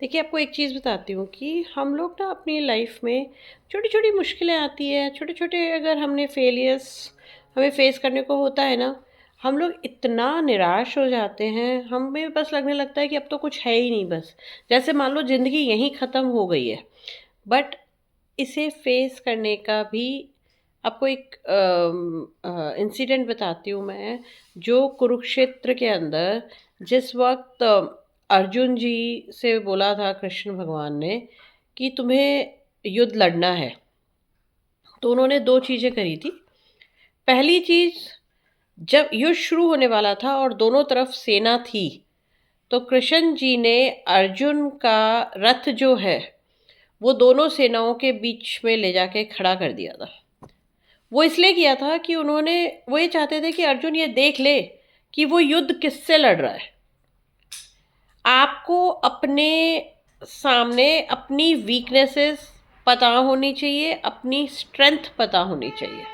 देखिए, आपको एक चीज़ बताती हूँ कि हम लोग ना अपनी लाइफ में छोटी-छोटी मुश्किलें आती हैं, छोटे-छोटे अगर हमने फेलियर्स हमें फेस करने को होता है ना, हम लोग इतना निराश हो जाते हैं, हमें बस लगने लगता है कि अब तो कुछ है ही नहीं बस। जैसे मान लो ज़िंदगी यहीं ख़त्म हो गई है। बट इसे फेस करने का भी आपको एक इंसिडेंट बताती हूँ मैं, जो कुरुक्षेत्र के अंदर जिस वक़्त अर्जुन जी से बोला था कृष्ण भगवान ने कि तुम्हें युद्ध लड़ना है, तो उन्होंने 2 चीज़ें करी थी। पहली चीज़, जब युद्ध शुरू होने वाला था और दोनों तरफ सेना थी, तो कृष्ण जी ने अर्जुन का रथ जो है, वो दोनों सेनाओं के बीच में ले जाके खड़ा कर दिया था। वो इसलिए किया था कि वो ये चाहते थे कि अर्जुन ये देख ले कि वो युद्ध किससे लड़ रहा है। आपको अपने सामने अपनी वीकनेसेस पता होनी चाहिए, अपनी स्ट्रेंथ पता होनी चाहिए।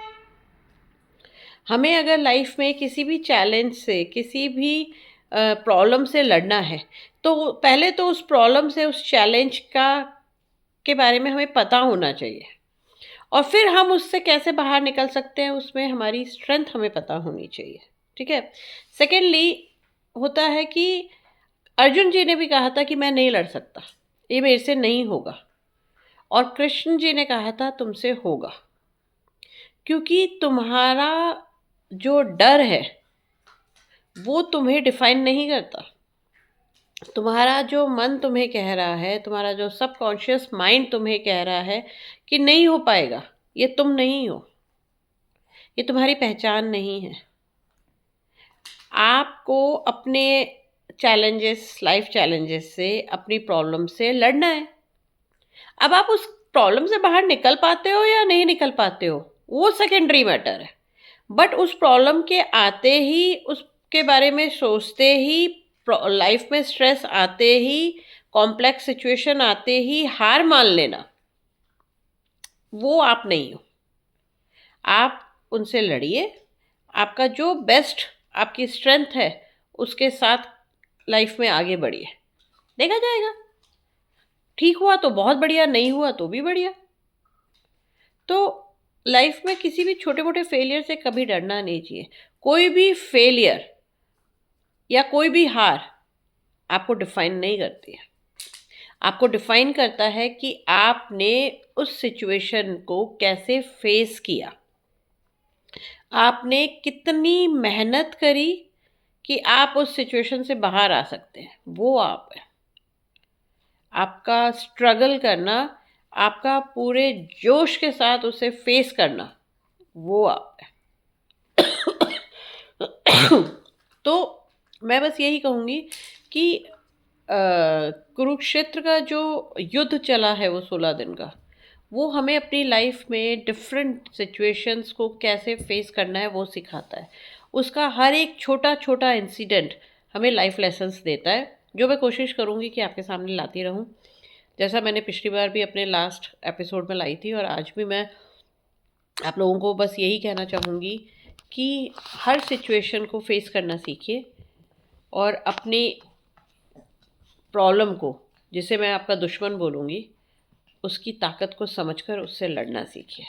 हमें अगर लाइफ में किसी भी चैलेंज से, किसी भी प्रॉब्लम से लड़ना है, तो पहले तो उस प्रॉब्लम से, उस चैलेंज का के बारे में हमें पता होना चाहिए। और फिर हम उससे कैसे बाहर निकल सकते हैं, उसमें हमारी स्ट्रेंथ हमें पता होनी चाहिए। ठीक है। सेकेंडली होता है कि अर्जुन जी ने भी कहा था कि मैं नहीं लड़ सकता, ये मेरे से नहीं होगा। और कृष्ण जी ने कहा था तुमसे होगा, क्योंकि तुम्हारा जो डर है वो तुम्हें डिफाइन नहीं करता। तुम्हारा जो मन तुम्हें कह रहा है, तुम्हारा जो सबकॉन्शियस माइंड तुम्हें कह रहा है कि नहीं हो पाएगा, ये तुम नहीं हो, ये तुम्हारी पहचान नहीं है। आपको अपने चैलेंजेस, लाइफ चैलेंजेस से, अपनी प्रॉब्लम से लड़ना है। अब आप उस प्रॉब्लम से बाहर निकल पाते हो या नहीं निकल पाते हो, वो सेकेंडरी मैटर है। बट उस प्रॉब्लम के आते ही, उसके बारे में सोचते ही, लाइफ में स्ट्रेस आते ही, कॉम्प्लेक्स सिचुएशन आते ही हार मान लेना, वो आप नहीं हो। आप उनसे लड़िए, आपका जो बेस्ट, आपकी स्ट्रेंथ है, उसके साथ लाइफ में आगे बढ़िए। देखा जाएगा, ठीक हुआ तो बहुत बढ़िया, नहीं हुआ तो भी बढ़िया। तो लाइफ में किसी भी छोटे मोटे फेलियर से कभी डरना नहीं चाहिए। कोई भी फेलियर या कोई भी हार आपको डिफाइन नहीं करती है। आपको डिफाइन करता है कि आपने उस सिचुएशन को कैसे फेस किया, आपने कितनी मेहनत करी कि आप उस सिचुएशन से बाहर आ सकते हैं, वो आप है। आपका स्ट्रगल करना, आपका पूरे जोश के साथ उसे फेस करना, वो आप है। तो मैं बस यही कहूँगी कि कुरुक्षेत्र का जो युद्ध चला है वो 16 दिन का, वो हमें अपनी लाइफ में डिफरेंट सिचुएशंस को कैसे फेस करना है वो सिखाता है। उसका हर एक छोटा छोटा इंसिडेंट हमें लाइफ लेसन्स देता है, जो मैं कोशिश करूँगी कि आपके सामने लाती रहूँ। जैसा मैंने पिछली बार भी अपने लास्ट एपिसोड में लाई थी, और आज भी मैं आप लोगों को बस यही कहना चाहूँगी कि हर सिचुएशन को फेस करना सीखिए, और अपनी प्रॉब्लम को, जिसे मैं आपका दुश्मन बोलूँगी, उसकी ताकत को समझकर उससे लड़ना सीखिए।